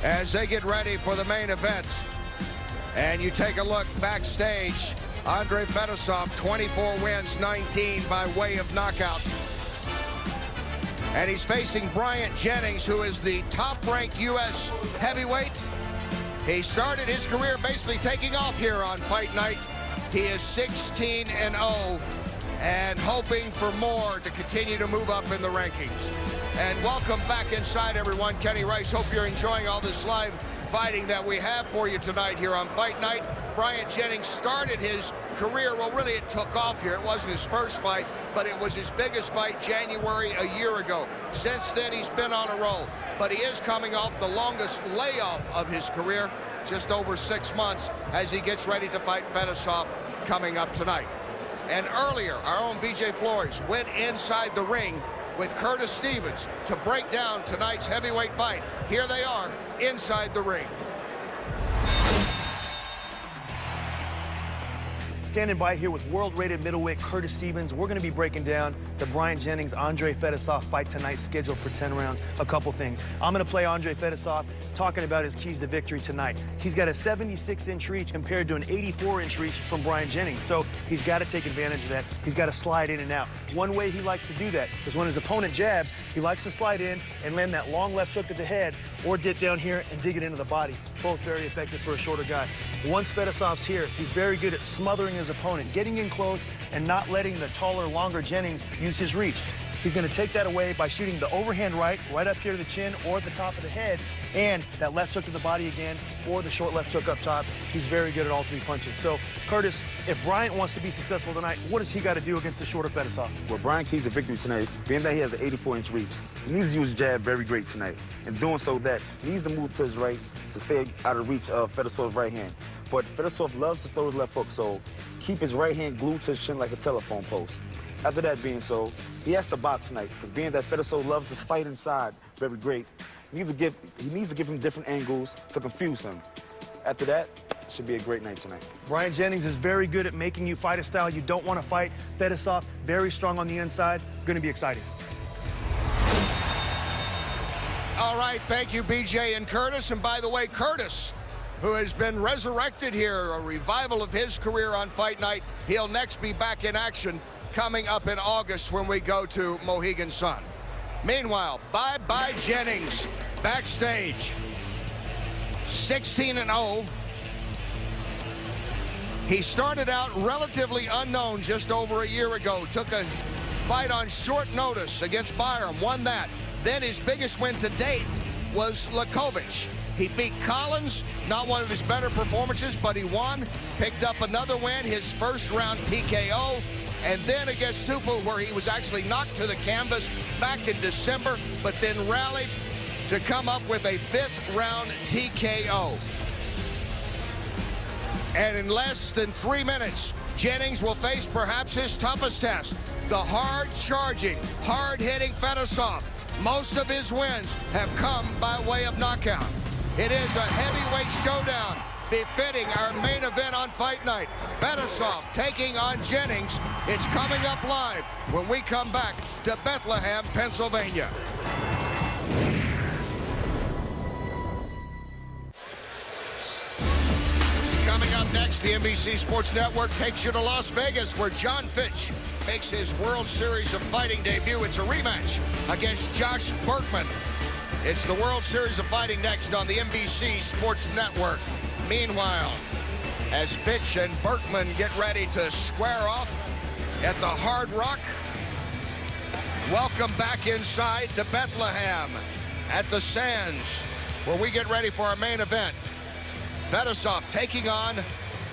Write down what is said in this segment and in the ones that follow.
as they get ready for the main event. And you take a look backstage, Andrey Fedosov, 24 wins, 19 by way of knockout. And he's facing Bryant Jennings, who is the top-ranked U.S. heavyweight. He started his career basically taking off here on Fight Night. He is 16-0 and hoping for more to continue to move up in the rankings. And welcome back inside, everyone. Kenny Rice, hope you're enjoying all this live fighting that we have for you tonight here on Fight Night. Bryant Jennings started his career, well, really it took off here. It wasn't his first fight, but it was his biggest fight January a year ago. Since then, he's been on a roll, but he is coming off the longest layoff of his career, just over 6 months, as he gets ready to fight Fedosov coming up tonight. And earlier, our own BJ Flores went inside the ring with Curtis Stevens to break down tonight's heavyweight fight. Here they are inside the ring. Standing by here with world-rated middleweight Curtis Stevens. We're going to be breaking down the Bryant Jennings, Andrey Fedosov fight tonight, scheduled for 10 rounds. A couple things. I'm going to play Andrey Fedosov, talking about his keys to victory tonight. He's got a 76-inch reach compared to an 84-inch reach from Bryant Jennings, so he's got to take advantage of that. He's got to slide in and out. One way he likes to do that is when his opponent jabs, he likes to slide in and land that long left hook at the head or dip down here and dig it into the body. Both very effective for a shorter guy. Once Fedosov's here, he's very good at smothering his opponent, getting in close and not letting the taller, longer Jennings use his reach. He's going to take that away by shooting the overhand right up here to the chin or at the top of the head, and that left hook to the body again, or the short left hook up top. He's very good at all three punches. So, Curtis, if Bryant wants to be successful tonight, what does he got to do against the shorter Fedosov? Well, Bryant keys the victory tonight, being that he has an 84-inch reach. He needs to use his jab very great tonight. And doing so that, he needs to move to his right to stay out of reach of Fedosov's right hand. But Fedosov loves to throw his left hook, so keep his right hand glued to his chin like a telephone post. After that being so, he has to box tonight, because being that Fedosov loves to fight inside very great, he needs to give him different angles to confuse him. After that, it should be a great night tonight. Bryant Jennings is very good at making you fight a style you don't want to fight. Fedosov, very strong on the inside. Going to be exciting. All right, thank you, BJ and Curtis. And by the way, Curtis, who has been resurrected here, a revival of his career on Fight Night, he'll next be back in action coming up in August when we go to Mohegan Sun. Meanwhile, bye-bye Jennings backstage. 16-0. He started out relatively unknown just over a year ago. Took a fight on short notice against Byram, won that. Then his biggest win to date was Lakovic. He beat Collins, not one of his better performances, but he won. Picked up another win, his first round TKO. And then against Tupu, where he was actually knocked to the canvas back in December, but then rallied to come up with a 5th round TKO. And in less than 3 minutes, Jennings will face perhaps his toughest test, the hard-charging, hard-hitting Fedosov. Most of his wins have come by way of knockout. It is a heavyweight showdown befitting our main event on Fight Night. Fedosov taking on Jennings. It's coming up live when we come back to Bethlehem, Pennsylvania. Coming up next, the NBC Sports Network takes you to Las Vegas, where John Fitch makes his World Series of Fighting debut. It's a rematch against Josh Berkman. It's the World Series of Fighting next on the NBC Sports Network. Meanwhile, as Fitch and Berkman get ready to square off at the Hard Rock, welcome back inside to Bethlehem at the Sands, where we get ready for our main event. Fedosov taking on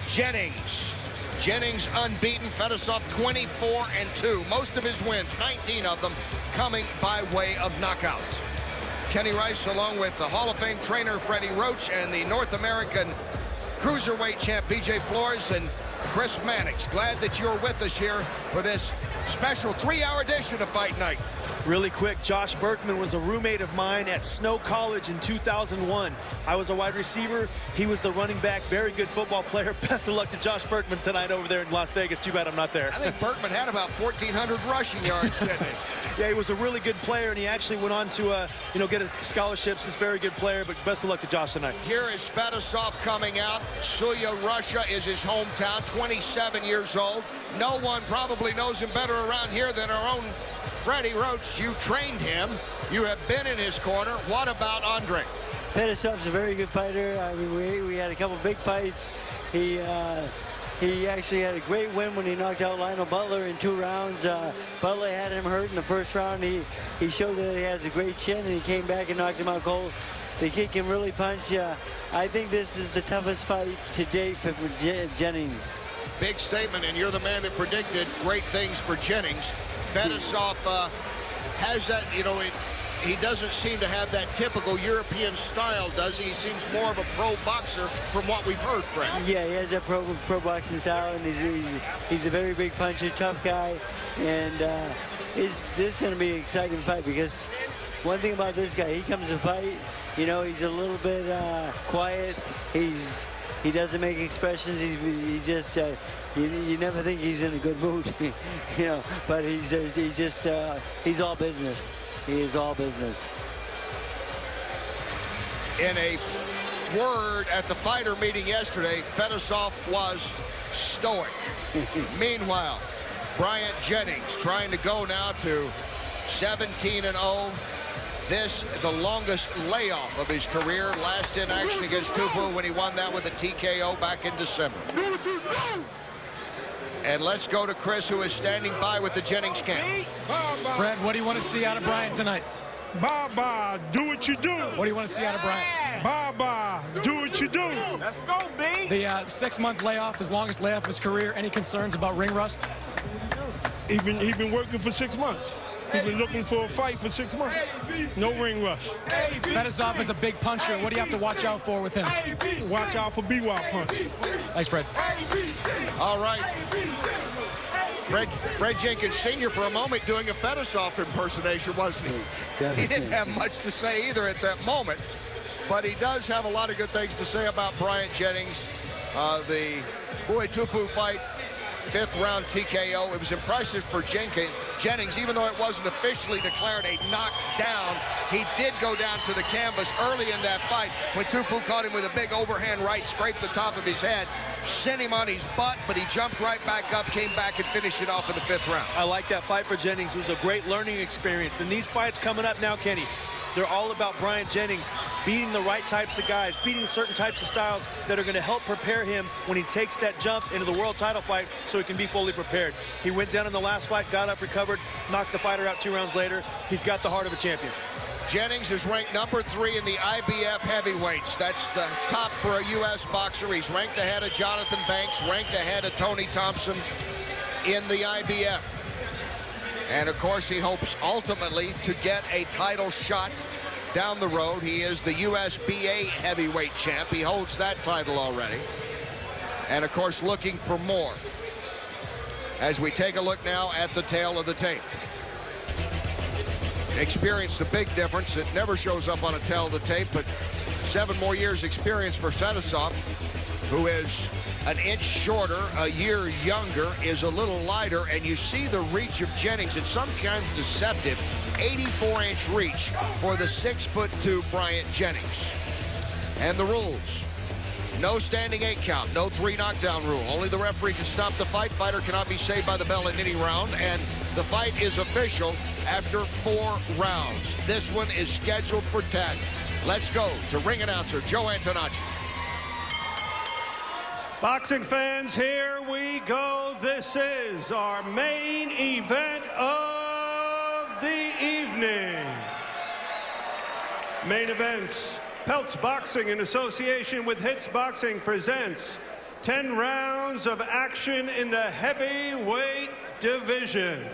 Jennings. Jennings unbeaten, Fedosov 24-2. Most of his wins, 19 of them, coming by way of knockout. Kenny Rice, along with the Hall of Fame trainer Freddie Roach and the North American Cruiserweight champ BJ Flores and Chris Mannix. Glad that you're with us here for this Special 3-hour edition of Fight Night. Really quick, Josh Berkman was a roommate of mine at Snow College in 2001. I was a wide receiver. He was the running back. Very good football player. Best of luck to Josh Berkman tonight over there in Las Vegas. Too bad I'm not there. I think Berkman had about 1,400 rushing yards, didn't he? Yeah, he was a really good player, and he actually went on to, get a scholarships. He's a very good player, but best of luck to Josh tonight. Here is Fedosov coming out. Suya, Russia is his hometown, 27 years old. No one probably knows him better around here than our own Freddie Roach. You trained him. You have been in his corner. What about Andrey? Fedosov's a very good fighter. I mean, we had a couple big fights. He actually had a great win when he knocked out Lionel Butler in 2 rounds. Butler had him hurt in the first round. He showed that he has a great chin, and he came back and knocked him out cold. The kid can really punch. I think this is the toughest fight to date for Jennings. Big statement, and you're the man that predicted great things for Jennings. Fedosov has that, he doesn't seem to have that typical European style, does he? He seems more of a pro boxer from what we've heard, Fred. Yeah, he has that pro boxing style, and he's a very big puncher, tough guy. And this is going to be an exciting fight, because one thing about this guy, he comes to fight, he's a little bit quiet. He doesn't make expressions. He just you never think he's in a good mood, But he's all business. He is all business. In a word at the fighter meeting yesterday, Fedosov was stoic. Meanwhile, Bryant Jennings trying to go now to 17-0. This, the longest layoff of his career, last in action against Tupu when he won that with a TKO back in December. And let's go to Chris, who is standing by with the Jennings camp. Fred, what do you want to see out of Bryant tonight? Baba, do what you do. What do you want to see out of Bryant? Baba, do what you do. Let's go, B. The 6-month layoff, his longest layoff of his career. Any concerns about ring rust? He been working for 6 months. He's been looking for a fight for 6 months. No ring rush. Fedosov is a big puncher. What do you have to watch out for with him? Watch out for B-Wop punch. Thanks, Fred. All right. Fred Jenkins Sr. for a moment doing a Fedosov impersonation, wasn't he? He didn't have much to say either at that moment, but he does have a lot of good things to say about Bryant Jennings. The Boy Tupu fight, 5th round TKO. It was impressive for Jennings, even though it wasn't officially declared a knockdown. He did go down to the canvas early in that fight when Tupu caught him with a big overhand right, scraped the top of his head, sent him on his butt, but he jumped right back up, came back and finished it off in the 5th round. I like that fight for Jennings. It was a great learning experience. And these fights coming up now, Kenny, they're all about Bryant Jennings beating the right types of guys, beating certain types of styles that are going to help prepare him when he takes that jump into the world title fight so he can be fully prepared. He went down in the last fight, got up, recovered, knocked the fighter out 2 rounds later. He's got the heart of a champion. Jennings is ranked number 3 in the IBF heavyweights. That's the top for a U.S. boxer. He's ranked ahead of Jonathan Banks, ranked ahead of Tony Thompson in the IBF. And, of course, he hopes ultimately to get a title shot down the road. He is the USBA heavyweight champ. He holds that title already. And, of course, looking for more. As we take a look now at the tail of the tape. Experienced a big difference. It never shows up on a tail of the tape, but 7 more years experience for Fedosov, who is an inch shorter, a year younger, is a little lighter, and you see the reach of Jennings. It's sometimes deceptive. 84-inch reach for the 6'2" Bryant Jennings. And the rules. No standing 8 count, no 3 knockdown rule. Only the referee can stop the fight. Fighter cannot be saved by the bell in any round, and the fight is official after 4 rounds. This one is scheduled for 10. Let's go to ring announcer Joe Antonacci. Boxing fans, here we go. This is our main event of the evening. Main events. Peltz Boxing in association with Hits Boxing presents 10 rounds of action in the heavyweight division.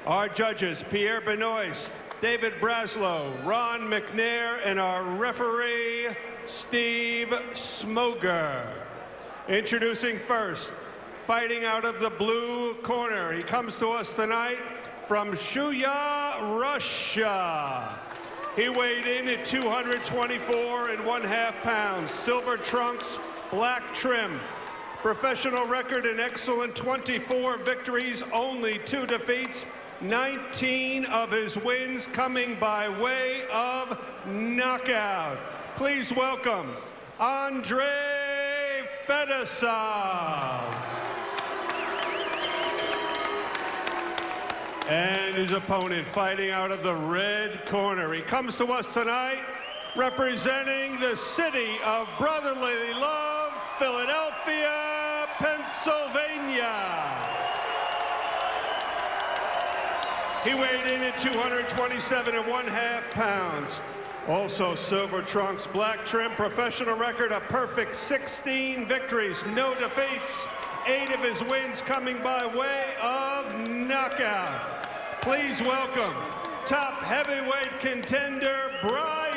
Our judges, Pierre Benoist, David Braslow, Ron McNair, and our referee, Steve Smogger. Introducing first, fighting out of the blue corner. He comes to us tonight from Shuya, Russia. He weighed in at 224.5 pounds. Silver trunks, black trim. Professional record an excellent 24 victories, only 2 defeats. 19 of his wins coming by way of knockout. Please welcome Andrey Fedosov. And his opponent fighting out of the red corner. He comes to us tonight representing the city of brotherly love, Philadelphia, Pennsylvania. He weighed in at 227.5 pounds. Also silver trunks, black trim, professional record, a perfect 16 victories, no defeats. 8 of his wins coming by way of knockout. Please welcome top heavyweight contender, Bryant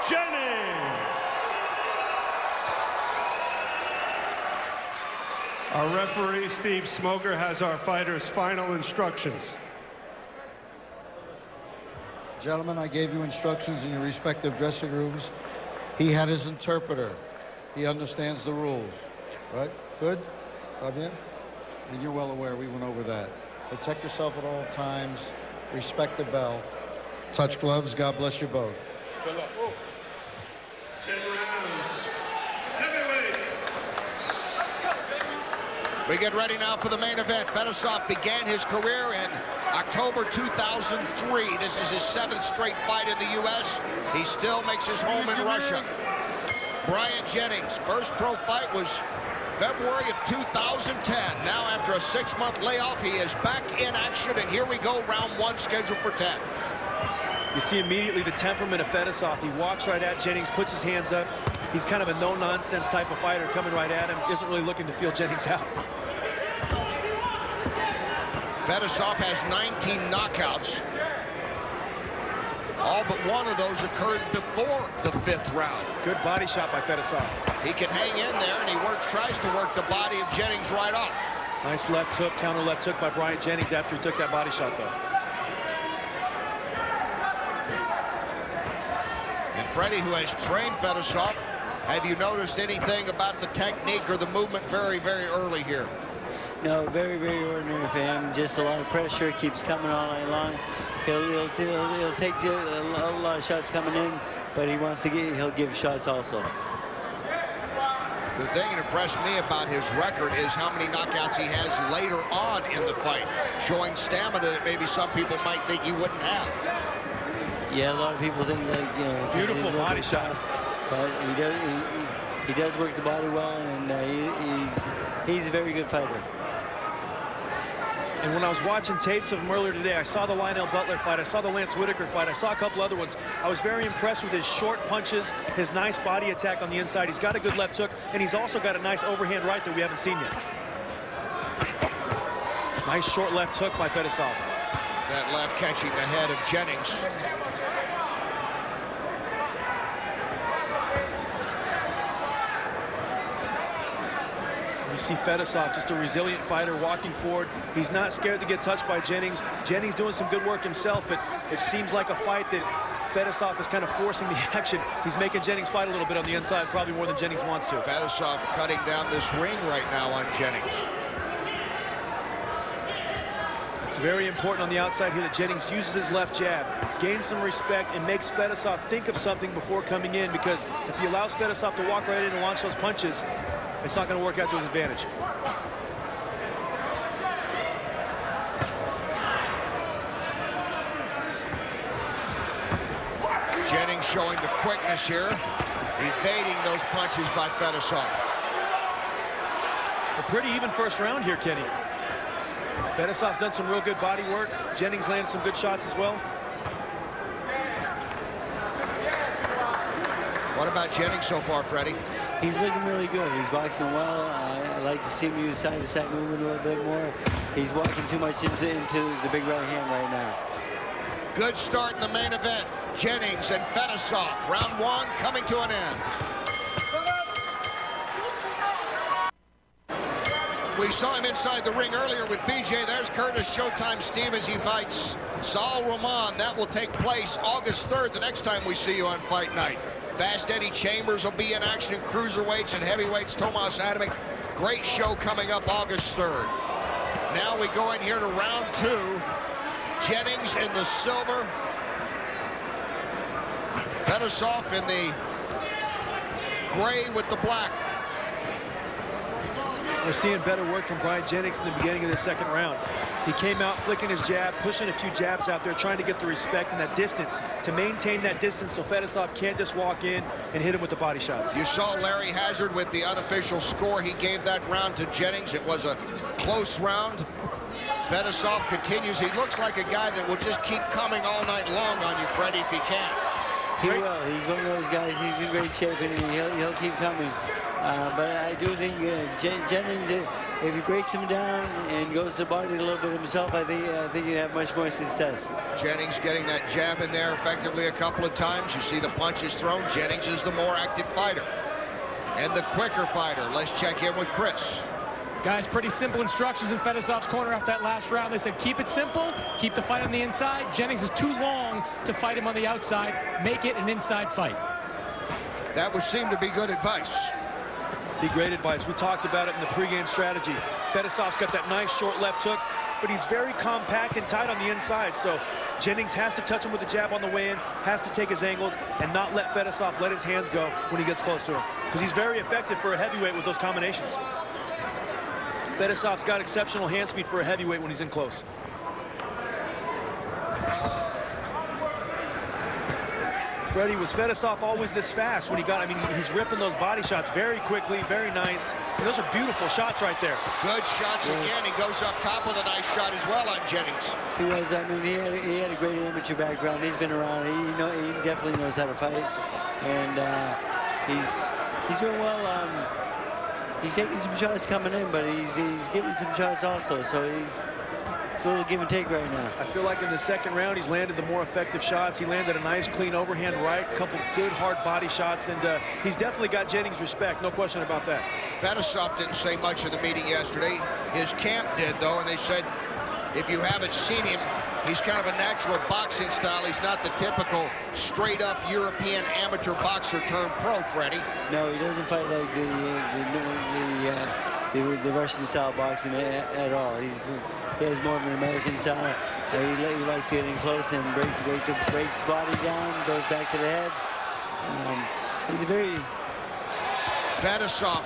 Jennings. Our referee, Steve Smogger, has our fighters' final instructions. Gentlemen, I gave you instructions in your respective dressing rooms. He had his interpreter. He understands the rules, right? Good? Está bien? And you're well aware we went over that. Protect yourself at all times. Respect the bell. Touch gloves. God bless you both. Good luck. 10 rounds. Heavyweights. We get ready now for the main event. Fedosov began his career in October 2003. This is his 7th straight fight in the U.S. He still makes his home in Russia. Bryant Jennings' first pro fight was February of 2010. Now, after a 6-month layoff, he is back in action, and here we go, round 1, scheduled for 10. You see immediately the temperament of Fedosov. He walks right at Jennings, puts his hands up. He's kind of a no-nonsense type of fighter coming right at him. Isn't really looking to feel Jennings out. Fedosov has 19 knockouts. All but one of those occurred before the 5th round. Good body shot by Fedosov. He can hang in there, and he tries to work the body of Jennings right off. Nice left hook, counter left hook by Bryant Jennings after he took that body shot, though. And Freddie, who has trained Fedosov, have you noticed anything about the technique or the movement very, very early here? No, very, very ordinary for him. Just a lot of pressure, keeps coming all night long. He'll take a lot of shots coming in, but he'll give shots also. The thing that impressed me about his record is how many knockouts he has later on in the fight, showing stamina that maybe some people might think he wouldn't have. Yeah, a lot of people think that, you know, beautiful body shots, but he does work the body well, and he's a very good fighter. And when I was watching tapes of him earlier today, I saw the Lionel Butler fight, I saw the Lance Whitaker fight, I saw a couple other ones. I was very impressed with his short punches, his nice body attack on the inside. He's got a good left hook, and he's also got a nice overhand right that we haven't seen yet. Nice short left hook by Fedosov. That left catching the head of Jennings. You see Fedosov, just a resilient fighter walking forward. He's not scared to get touched by Jennings. Jennings doing some good work himself, but it seems like a fight that Fedosov is kind of forcing the action. He's making Jennings fight a little bit on the inside, probably more than Jennings wants to. Fedosov cutting down this ring right now on Jennings. It's very important on the outside here that Jennings uses his left jab, gains some respect, and makes Fedosov think of something before coming in, because if he allows Fedosov to walk right in and launch those punches, it's not going to work out to his advantage. Jennings showing the quickness here, evading those punches by Fedosov. A pretty even first round here, Kenny. Fedosov's done some real good body work. Jennings landed some good shots as well. What about Jennings so far, Freddie? He's looking really good. He's boxing well. I like to see him use side-to-side movement a little bit more. He's walking too much into the big right hand right now. Good start in the main event. Jennings and Fedosov. Round 1 coming to an end. We saw him inside the ring earlier with BJ. There's Curtis Showtime Stevens. He fights Saul Roman. That will take place August 3rd, the next time we see you on Fight Night. Fast Eddie Chambers will be in action in cruiserweights and heavyweights. Tomas Adamic. Great show coming up August 3rd. Now we go in here to round 2. Jennings in the silver. Fedosov in the gray with the black. We're seeing better work from Bryant Jennings in the beginning of the second round. He came out flicking his jab, pushing a few jabs out there, trying to get the respect and that distance, to maintain that distance so Fedosov can't just walk in and hit him with the body shots. You saw Larry Hazard with the unofficial score. He gave that round to Jennings. It was a close round. Fedosov continues. He looks like a guy that will just keep coming all night long on you, Freddie, if he can. He will. He's one of those guys. He's in great shape, and he'll keep coming. But I do think Jennings, if he breaks him down and goes to the body a little bit himself, I think he'd have much more success. Jennings getting that jab in there effectively a couple of times. You see the punches thrown. Jennings is the more active fighter and the quicker fighter. Let's check in with Chris. Guys, pretty simple instructions in Fedosov's corner after that last round. They said keep it simple, keep the fight on the inside. Jennings is too long to fight him on the outside. Make it an inside fight. That would seem to be good advice. Be great advice. We talked about it in the pregame strategy. Fedosov's got that nice short left hook, but he's very compact and tight on the inside. So Jennings has to touch him with the jab on the way in, has to take his angles, and not let Fedosov let his hands go when he gets close to him. Because he's very effective for a heavyweight with those combinations. Fedosov's got exceptional hand speed for a heavyweight when he's in close. Freddie, was Fedosov always this fast when he got, I mean, he's ripping those body shots very quickly, very nice. And those are beautiful shots right there. Good shots again. He goes up top with a nice shot as well on Jennings. He was, I mean, he had a great amateur background. He's been around. He definitely knows how to fight. And he's doing well. He's taking some shots coming in, but he's giving some shots also. So it's a little give and take right now. I feel like in the second round, he's landed the more effective shots. He landed a nice, clean overhand right, a couple good, hard body shots, and he's definitely got Jennings' respect, no question about that. Fedosov didn't say much in the meeting yesterday. His camp did, though, and they said if you haven't seen him, he's kind of a natural boxing style. He's not the typical straight-up European amateur boxer turned pro, Freddie. No, he doesn't fight like the Russian-style boxing at all. He has more of an American style. He likes to get in close and breaks the body down, goes back to the head. He's a very... Fedosov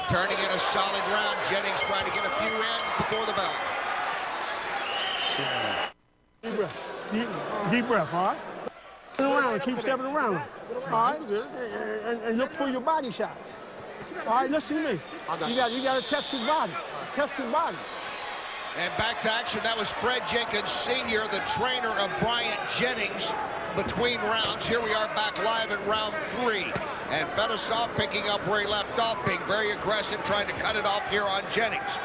turning in a solid round. Jennings trying to get a few in before the bell. Deep breath, all right? Around, keep stepping around, all right? And look for your body shots. All right, listen to me. You got to test his body. Test his body. And back to action. That was Fred Jenkins Sr., the trainer of Bryant Jennings, between rounds. Here we are back live at round 3. And Fedosov picking up where he left off, being very aggressive, trying to cut it off here on Jennings.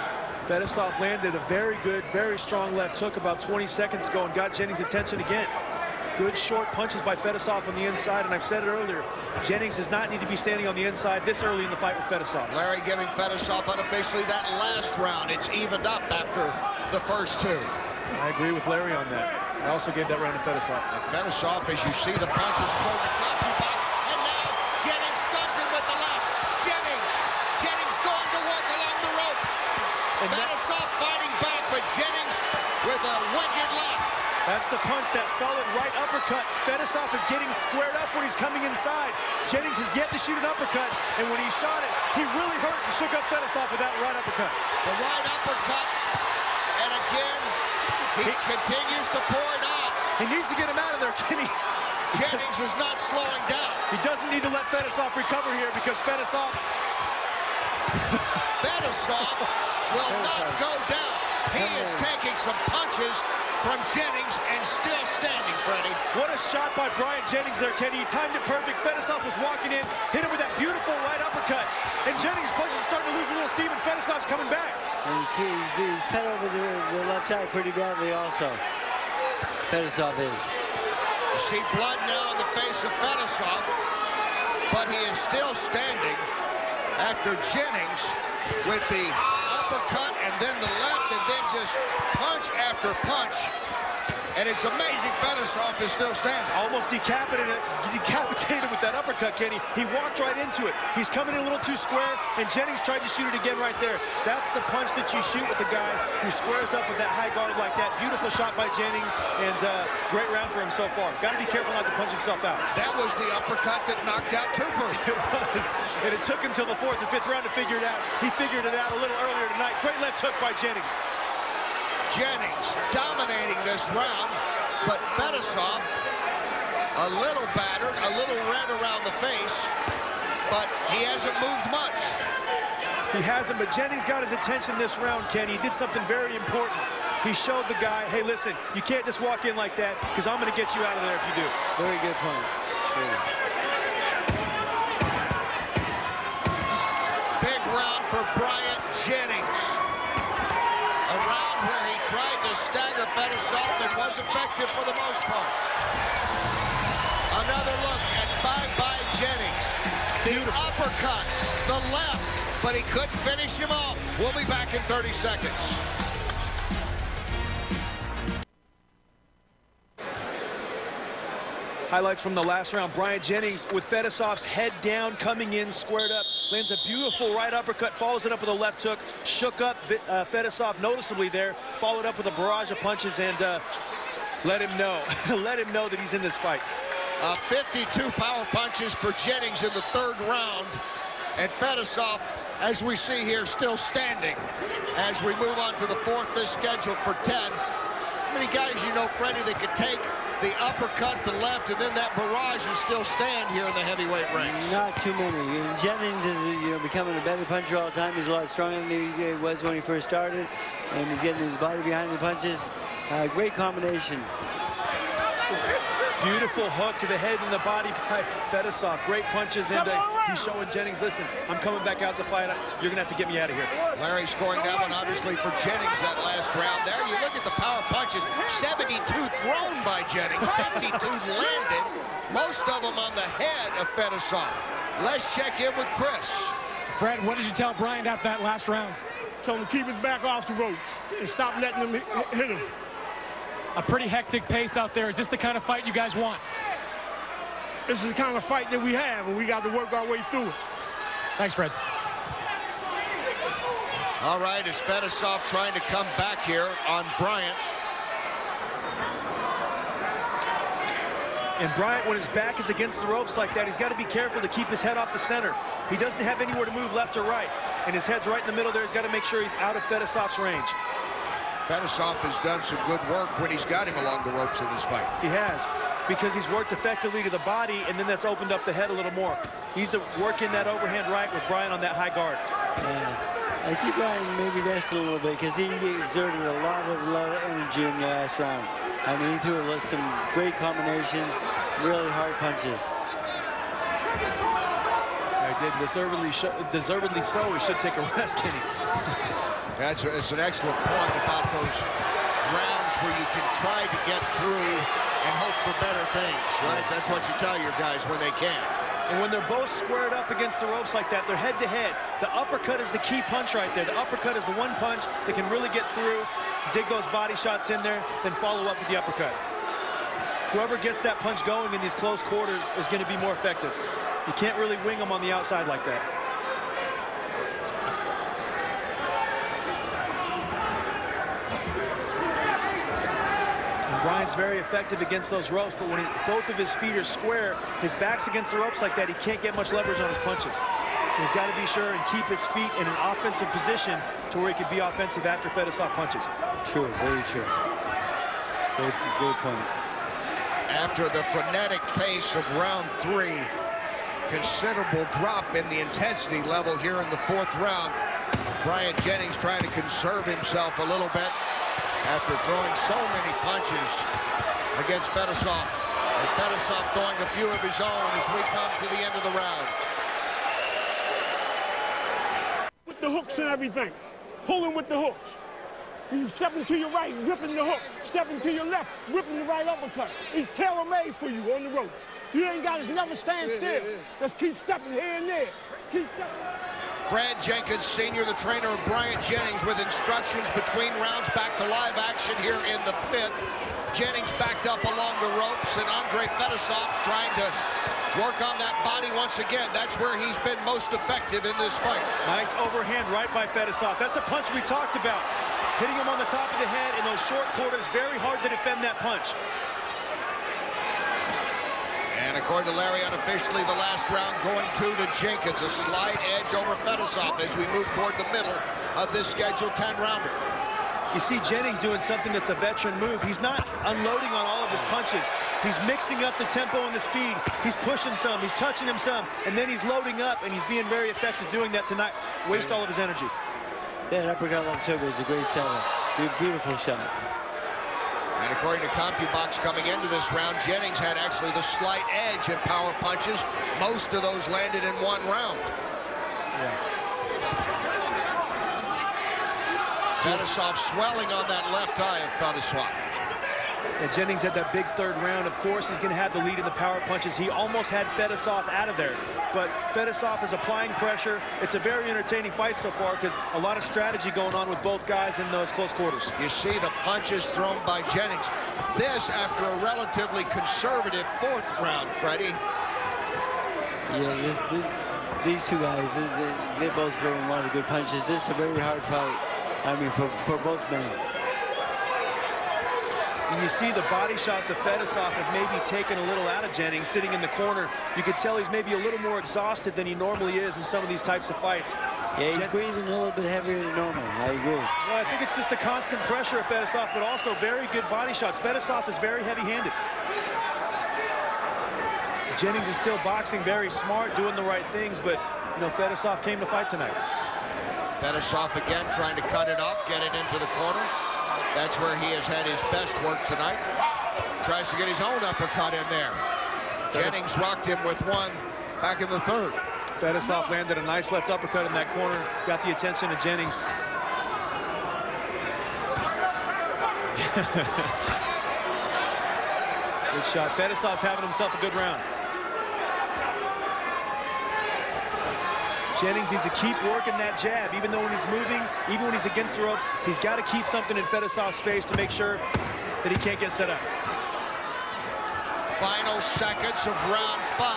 Fedosov landed a very good, very strong left hook about 20 seconds ago and got Jennings' attention again. Good short punches by Fedosov on the inside, and I've said it earlier, Jennings does not need to be standing on the inside this early in the fight with Fedosov. Larry giving Fedosov unofficially that last round. It's evened up after the first 2. I agree with Larry on that. I also gave that round to Fedosov. Fedosov, as you see the punches go to copy box, and now Jennings stuns him with the left. Jennings going to work along the ropes. Fedosov fighting back, but Jennings with a wicked left. That's the punch, that solid right uppercut. Fedosov is getting squared up when he's coming inside. Jennings has yet to shoot an uppercut, and when he shot it, he really hurt and shook up Fedosov with that right uppercut. The right uppercut, and again, he continues to pour it on. He needs to get him out of there, Kenny. Jennings is not slowing down. He doesn't need to let Fedosov recover here because Fedosov will not go down. He is taking some punches from Jennings and still standing, Freddie. What a shot by Bryant Jennings there, Kenny. He timed it perfect. Fedosov was walking in, hit him with that beautiful right uppercut. And Jennings' punches are starting to lose a little steam, and Fedosov's coming back. And he's cut over the left side pretty badly also. Fedosov is. You see blood now on the face of Fedosov, but he is still standing after Jennings with the uppercut and then the left and then just punch after punch. And it's amazing Fedosov is still standing. Almost decapitated with that uppercut, Kenny. He walked right into it. He's coming in a little too square, and Jennings tried to shoot it again right there. That's the punch that you shoot with the guy who squares up with that high guard like that. Beautiful shot by Jennings, and great round for him so far. Got to be careful not to punch himself out. That was the uppercut that knocked out Tupper. It was, and it took him till the 4th and 5th round to figure it out. He figured it out a little earlier tonight. Great left hook by Jennings. Jennings dominating this round, but Fedosov a little battered, a little red around the face, but he hasn't moved much. He hasn't, but Jennings got his attention this round, Kenny. He did something very important. He showed the guy, hey, listen, you can't just walk in like that, because I'm going to get you out of there if you do. Very good point. Big round for Bryant Jennings. A round where he tried to stagger Fedosov and was effective for the most part. Another look at bye-bye Jennings. The uppercut, the left, but he couldn't finish him off. We'll be back in 30 seconds. Highlights from the last round. Bryant Jennings with Fedosov's head down, coming in, squared up, lands a beautiful right uppercut, follows it up with a left hook, shook up Fedosov noticeably there, followed up with a barrage of punches, and let him know, let him know that he's in this fight. 52 power punches for Jennings in the 3rd round, and Fedosov, as we see here, still standing. As we move on to the 4th, this scheduled for 10. How many guys you know, Freddie, that could take the uppercut, the left, and then that barrage and still stand here in the heavyweight ranks? Not too many. And Jennings is becoming a better puncher all the time. He's a lot stronger than he was when he first started, and he's getting his body behind the punches. Great combination. Beautiful hook to the head and the body by Fedosov. Great punches, and he's showing Jennings, listen, I'm coming back out to fight. You're going to have to get me out of here. Larry scoring that one, obviously, for Jennings that last round there. You look at the power punches, 72 thrown by Jennings, 52 landed, most of them on the head of Fedosov. Let's check in with Chris. Fred, what did you tell Bryant out that last round? Told him to keep his back off the ropes and stop letting him hit him. A pretty hectic pace out there. Is this the kind of fight you guys want? This is the kind of fight that we have, and we got to work our way through it. Thanks, Fred. All right, is Fedosov trying to come back here on Bryant. And Bryant, when his back is against the ropes like that, he's got to be careful to keep his head off the center. He doesn't have anywhere to move left or right, and his head's right in the middle there. He's got to make sure he's out of Fedosov's range. Fedosov has done some good work when he's got him along the ropes in this fight. He has, because he's worked effectively to the body, and then that's opened up the head a little more. He's working that overhand right with Bryant on that high guard. Yeah. I see Bryant maybe resting a little bit because he exerted a lot of energy in the last round. I mean, he threw some great combinations, really hard punches. I did, deservedly so. He should take a rest, Kenny. That's an excellent point about those rounds where you can try to get through and hope for better things, right? That's what you tell your guys when they can. And when they're both squared up against the ropes like that, they're head-to-head. The uppercut is the key punch right there. The uppercut is the one punch that can really get through, dig those body shots in there, then follow up with the uppercut. Whoever gets that punch going in these close quarters is going to be more effective. You can't really wing them on the outside like that. Bryant's very effective against those ropes, but when both of his feet are square, his back's against the ropes like that, he can't get much leverage on his punches. So he's got to be sure and keep his feet in an offensive position to where he can be offensive after Fedosov punches. True, very true. Good point. After the frenetic pace of round 3, considerable drop in the intensity level here in the 4th round. Bryant Jennings trying to conserve himself a little bit after throwing so many punches against Fedosov. And Fedosov throwing a few of his own as we come to the end of the round. With the hooks and everything. Pulling with the hooks. You stepping to your right, ripping the hook. Stepping to your left, ripping the right uppercut. He's tailor-made for you on the ropes. You ain't got to never stand still. Let's keep stepping here and there. Keep stepping. Fred Jenkins, Sr., the trainer of Bryant Jennings, with instructions between rounds. Back to live action here in the 5th. Jennings backed up along the ropes, and Andrey Fedosov trying to work on that body once again. That's where he's been most effective in this fight. Nice overhand right by Fedosov. That's a punch we talked about. Hitting him on the top of the head in those short quarters, very hard to defend that punch. And according to Larry, unofficially, the last round going to Jenkins. A slight edge over Fedosov as we move toward the middle of this scheduled 10-rounder. You see Jennings doing something that's a veteran move. He's not unloading on all of his punches. He's mixing up the tempo and the speed. He's pushing some, he's touching him some, and then he's loading up, and he's being very effective doing that to not waste all of his energy. That uppercut left shoulder is a great seller. Beautiful shot. And according to CompuBox coming into this round, Jennings had actually the slight edge in power punches. Most of those landed in one round. Yeah. Fedosov swelling on that left eye of Fedosov. And Jennings had that big 3rd round. Of course, he's going to have the lead in the power punches. He almost had Fedosov out of there. But Fedosov is applying pressure. It's a very entertaining fight so far because a lot of strategy going on with both guys in those close quarters. You see the punches thrown by Jennings. This after a relatively conservative 4th round, Freddie. Yeah, these two guys, they both throw a lot of good punches. This is a very hard fight. I mean, for both men. And you see the body shots of Fedosov have maybe taken a little out of Jennings sitting in the corner. You could tell he's maybe a little more exhausted than he normally is in some of these types of fights. Yeah, he's breathing a little bit heavier than normal. I agree. Well, I think it's just the constant pressure of Fedosov, but also very good body shots. Fedosov is very heavy-handed. Jennings is still boxing very smart, doing the right things, but, you know, Fedosov came to fight tonight. Fedosov again trying to cut it off, get it into the corner. That's where he has had his best work tonight. Tries to get his own uppercut in there. Jennings rocked him with one back in the 3rd. Fedosov landed a nice left uppercut in that corner, got the attention of Jennings. Good shot. Fedosov's having himself a good round. Jennings needs to keep working that jab, even though when he's moving, even when he's against the ropes, he's got to keep something in Fedosov's face to make sure that he can't get set up. Final seconds of round 5.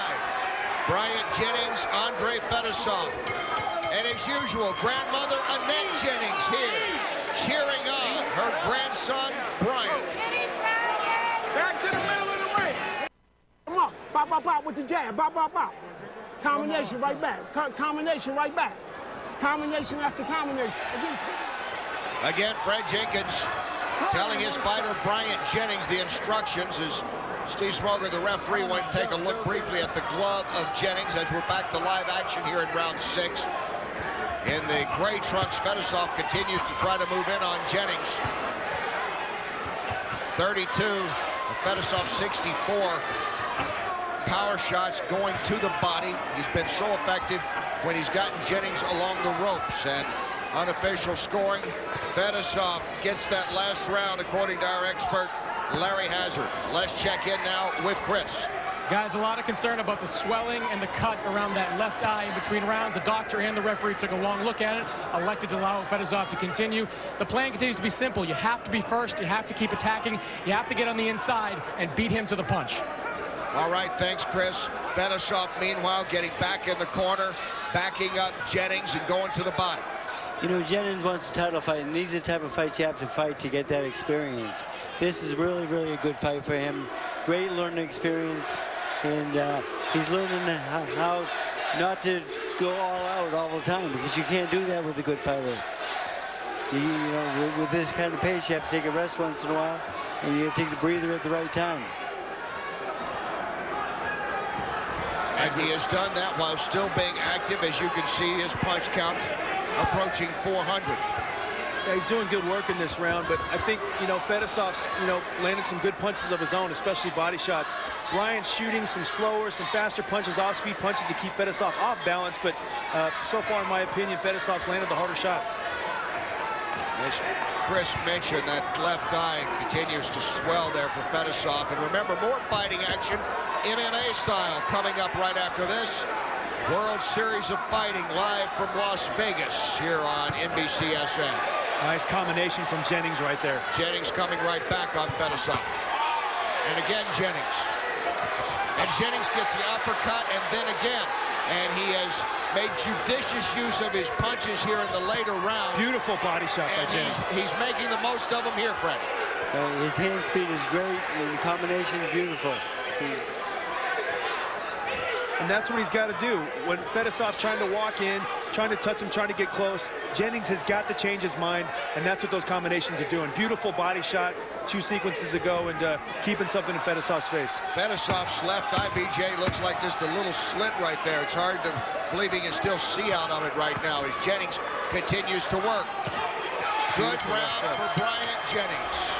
Bryant Jennings, Andrey Fedosov. And as usual, grandmother Annette Jennings here, cheering on her grandson, Bryant. Back to the middle of the ring. Come on, pop, pop, pop with the jab, pop, pop, pop. Combination right back. Combination right back. Combination after combination. Again, Fred Jenkins telling his fighter Bryant Jennings the instructions as Steve Smogger, the referee, went to take a look briefly at the glove of Jennings as we're back to live action here in round 6. In the gray trunks, Fedosov continues to try to move in on Jennings. 32, Fedosov 64. Power shots going to the body. He's been so effective when he's gotten Jennings along the ropes. And unofficial scoring, Fedosov gets that last round, according to our expert, Larry Hazard. Let's check in now with Chris. Guys, a lot of concern about the swelling and the cut around that left eye in between rounds. The doctor and the referee took a long look at it, elected to allow Fedosov to continue. The plan continues to be simple. You have to be first. You have to keep attacking. You have to get on the inside and beat him to the punch. All right, thanks, Chris. Fedosov, meanwhile, getting back in the corner, backing up Jennings and going to the body. You know, Jennings wants a title fight, and these are the type of fights you have to fight to get that experience. This is really, really a good fight for him. Great learning experience, and he's learning how not to go all out all the time, because you can't do that with a good fighter. You know, with this kind of pace, you have to take a rest once in a while, and you have to take the breather at the right time. And he has done that while still being active. As you can see, his punch count approaching 400. Yeah, he's doing good work in this round, but I think, you know, Fedosov's, you know, landed some good punches of his own, especially body shots. Bryant's shooting some slower, some faster punches, off-speed punches to keep Fedosov off balance, but so far, in my opinion, Fedosov's landed the harder shots. As Chris mentioned, that left eye continues to swell there for Fedosov. And remember, more fighting action, MMA style, coming up right after this. World Series of Fighting live from Las Vegas here on NBCSN. Nice combination from Jennings right there. Jennings coming right back on Fedosov. And again, Jennings. And Jennings gets the uppercut and then again. And he has made judicious use of his punches here in the later rounds. Beautiful body shot by Jennings. He's making the most of them here, Fred. His hand speed is great, and the combination is beautiful. And that's what he's got to do. When Fedosov's trying to walk in, trying to touch him, trying to get close, Jennings has got to change his mind, and that's what those combinations are doing. Beautiful body shot 2 sequences ago, and keeping something in Fedosov's face. Fedosov's left eye, BJ, looks like just a little slit right there. It's hard to believe he can still see out of it right now as Jennings continues to work. Good round for Bryant Jennings.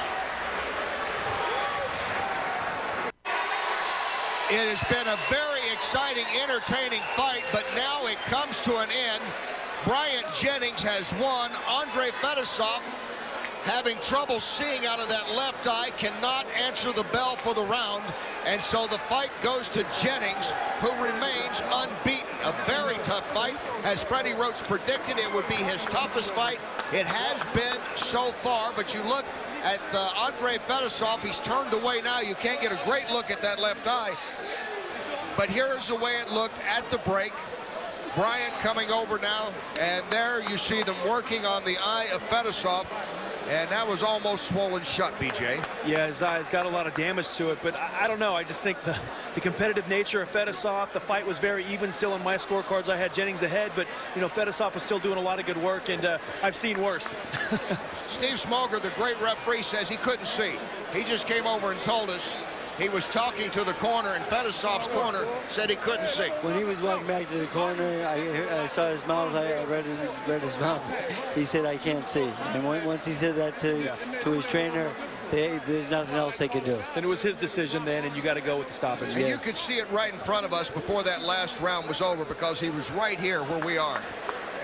It has been a very exciting, entertaining fight, but now it comes to an end. Bryant Jennings has won. Andrey Fedosov, having trouble seeing out of that left eye, cannot answer the bell for the round. And so the fight goes to Jennings, who remains unbeaten. A very tough fight. As Freddie Roach predicted, it would be his toughest fight. It has been so far, but you look at Andrey Fedosov, he's turned away now. You can't get a great look at that left eye. But here is the way it looked at the break. Bryant coming over now, and there you see them working on the eye of Fedosov, and that was almost swollen shut, BJ. Yeah, his eye's got a lot of damage to it, but I don't know. I just think the competitive nature of Fedosov, the fight was very even. Still on my scorecards, I had Jennings ahead, but, you know, Fedosov was still doing a lot of good work, and I've seen worse. Steve Smogger, the great referee, says he couldn't see. He just came over and told us he was talking to the corner, and Fedosov's corner said he couldn't see. When he was walking back to the corner, I saw his mouth. I read his mouth. He said, "I can't see." And once he said that to his trainer, there's nothing else they could do. Then it was his decision then, and you got to go with the stoppage. And you could see it right in front of us before that last round was over, because he was right here where we are.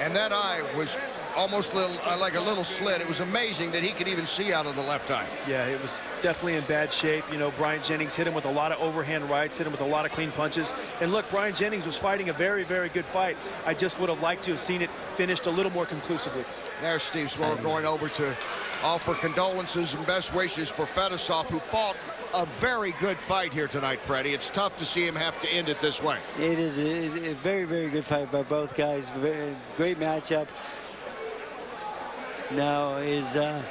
And that eye was almost like a little slit. It was amazing that he could even see out of the left eye. Yeah, it was definitely in bad shape. You know, Bryant Jennings hit him with a lot of overhand rights, hit him with a lot of clean punches. And look, Bryant Jennings was fighting a very, very good fight. I just would have liked to have seen it finished a little more conclusively. There's Steve Smogger going over to offer condolences and best wishes for Fedosov, who fought a very good fight here tonight, Freddie. It's tough to see him have to end it this way. It is a very, very good fight by both guys. Great matchup. Now is the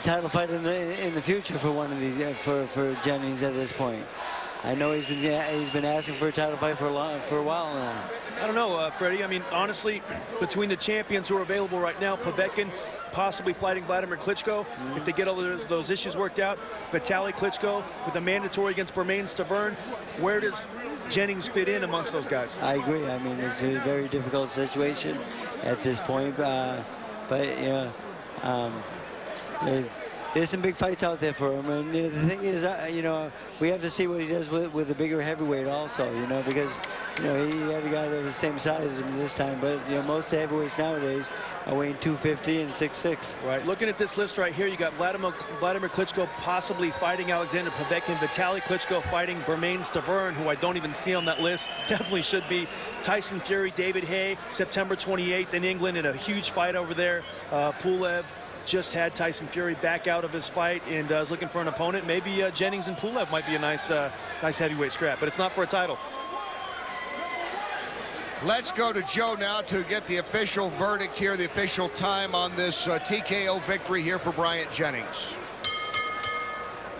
title fight in the future for one of these for Jennings at this point. I know he's been asking for a title fight for a while now. I don't know, Freddie. I mean, honestly, between the champions who are available right now, Povetkin possibly fighting Vladimir Klitschko, if they get all those issues worked out, Vitaly Klitschko with a mandatory against Bermain Stavern, where does Jennings fit in amongst those guys? I agree. I mean, it's a very difficult situation at this point, but yeah. There's some big fights out there for him, and the thing is, you know, we have to see what he does with the bigger heavyweight also, you know, because, you know, he had a guy that was the same size as him this time, but, you know, most heavyweights nowadays are weighing 250 and 6'6". Right. Looking at this list right here, you got Vladimir Klitschko possibly fighting Alexander Povetkin, Vitaly Klitschko fighting Bermain Stavern, who I don't even see on that list. Definitely should be. Tyson Fury, David Haye, September 28th in England in a huge fight over there. Pulev just had Tyson Fury back out of his fight and is looking for an opponent. Maybe Jennings and Pulev might be a nice heavyweight scrap, but it's not for a title. Let's go to Joe now to get the official verdict here, the official time on this TKO victory here for Bryant Jennings.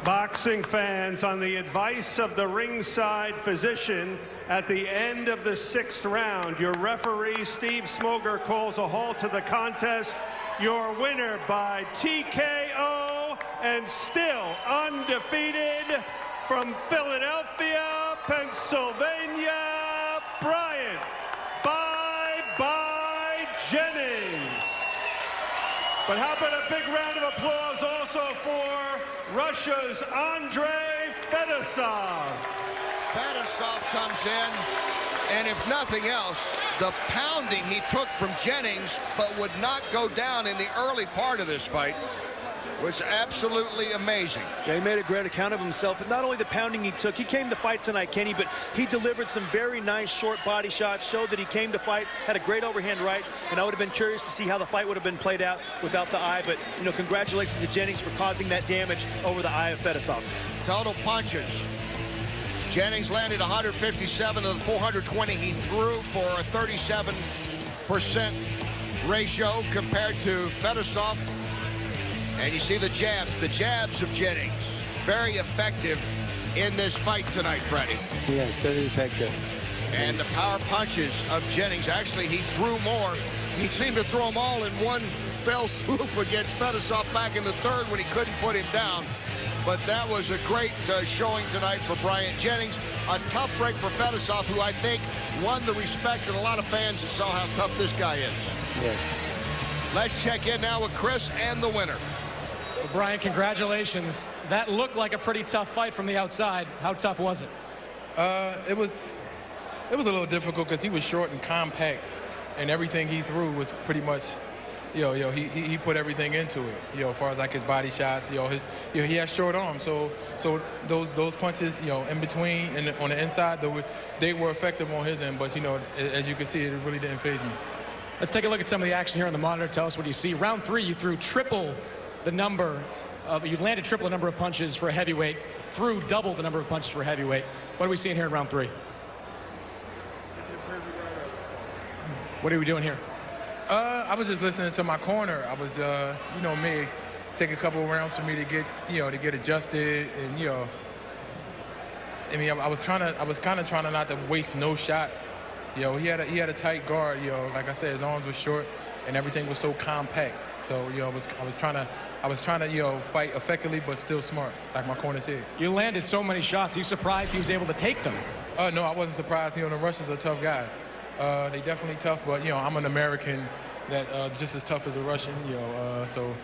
Boxing fans, on the advice of the ringside physician, at the end of the 6th round, your referee, Steve Smogger, calls a halt to the contest. Your winner by TKO and still undefeated from Philadelphia, Pennsylvania, Bryant by Jennings. But how about a big round of applause also for Russia's Andrey Fedosov. Fedosov comes in, and if nothing else, the pounding he took from Jennings, but would not go down in the early part of this fight, was absolutely amazing. Yeah, he made a great account of himself, but not only the pounding he took. He came to fight tonight, Kenny, but he delivered some very nice short body shots, showed that he came to fight, had a great overhand right, and I would have been curious to see how the fight would have been played out without the eye, but, you know, congratulations to Jennings for causing that damage over the eye of Fedosov. Total punches. Jennings landed 157 of the 420 he threw for a 37% ratio compared to Fedosov. And you see the jabs of Jennings. Very effective in this fight tonight, Freddie. Yes, very effective. And the power punches of Jennings. Actually, he threw more. He seemed to throw them all in one fell swoop against Fedosov back in the third when he couldn't put him down. But that was a great showing tonight for Bryant Jennings. A tough break for Fedosov, who I think won the respect of a lot of fans that saw how tough this guy is. Yes. Let's check in now with Chris and the winner. Well, Brian, congratulations. That looked like a pretty tough fight from the outside. How tough was it? It was a little difficult because he was short and compact, and everything he threw was pretty much, he put everything into it. As far as like his body shots, he has short arms, so those punches, in between and on the inside, they were effective on his end. But as you can see, it really didn't faze me. Let's take a look at some of the action here on the monitor. Tell us what you see. Round 3, you threw triple the number of, you landed triple the number of punches for a heavyweight, threw double the number of punches for a heavyweight. What are we seeing here in round 3? What are we doing here? I was just listening to my corner. I was, may take a couple of rounds for me to get, to get adjusted, and I was kind of trying not to waste no shots. He had a tight guard. Like I said, his arms were short, and everything was so compact. So I was trying to fight effectively but still smart, like my corner said. You landed so many shots. Are you surprised he was able to take them? No, I wasn't surprised. The Russians are tough guys. They definitely tough, but I'm an American that just as tough as a Russian. So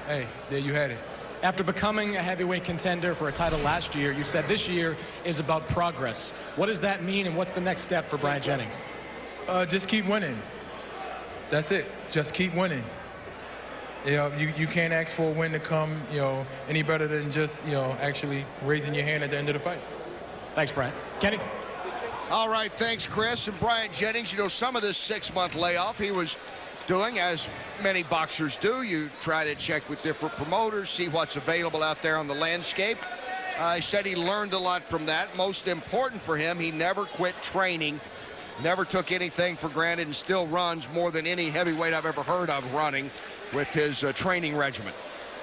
hey, there you had it. After becoming a heavyweight contender for a title last year, you said this year is about progress. What does that mean, and what's the next step for Bryant Jennings? Just keep winning. That's it. Just keep winning. You can't ask for a win to come, any better than just, actually raising your hand at the end of the fight. Thanks, Bryant. Kenny? All right, thanks, Chris. And Bryant Jennings, some of this 6-month layoff he was doing, as many boxers do. You try to check with different promoters, see what's available out there on the landscape. He said he learned a lot from that. Most important for him, he never quit training, never took anything for granted, and still runs more than any heavyweight I've ever heard of running with his training regimen.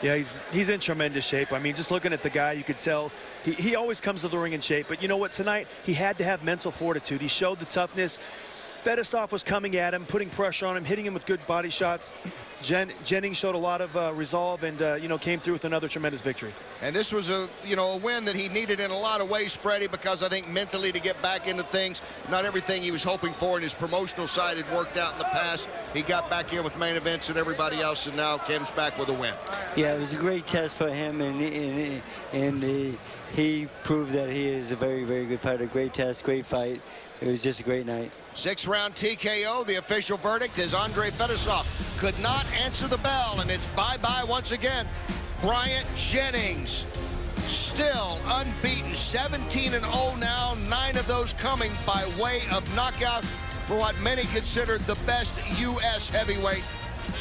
Yeah, he's in tremendous shape. I mean, just looking at the guy, you could tell he always comes to the ring in shape. But you know what? Tonight, he had to have mental fortitude. He showed the toughness. Fedosov was coming at him, putting pressure on him, hitting him with good body shots. Jennings showed a lot of resolve and, came through with another tremendous victory. And this was a win that he needed in a lot of ways, Freddie, because I think mentally to get back into things, not everything he was hoping for in his promotional side had worked out in the past. He got back here with main events and everybody else, and now comes back with a win. Yeah, it was a great test for him, and he proved that he is a very, very good fighter. Great test, great fight. It was just a great night. 6-round TKO. The official verdict is Andrey Fedosov could not answer the bell, and it's bye-bye once again. Bryant Jennings still unbeaten, 17-0 now, 9 of those coming by way of knockout for what many considered the best U.S. heavyweight.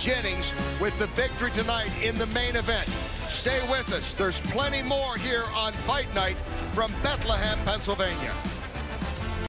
Jennings with the victory tonight in the main event. Stay with us. There's plenty more here on Fight Night from Bethlehem, Pennsylvania.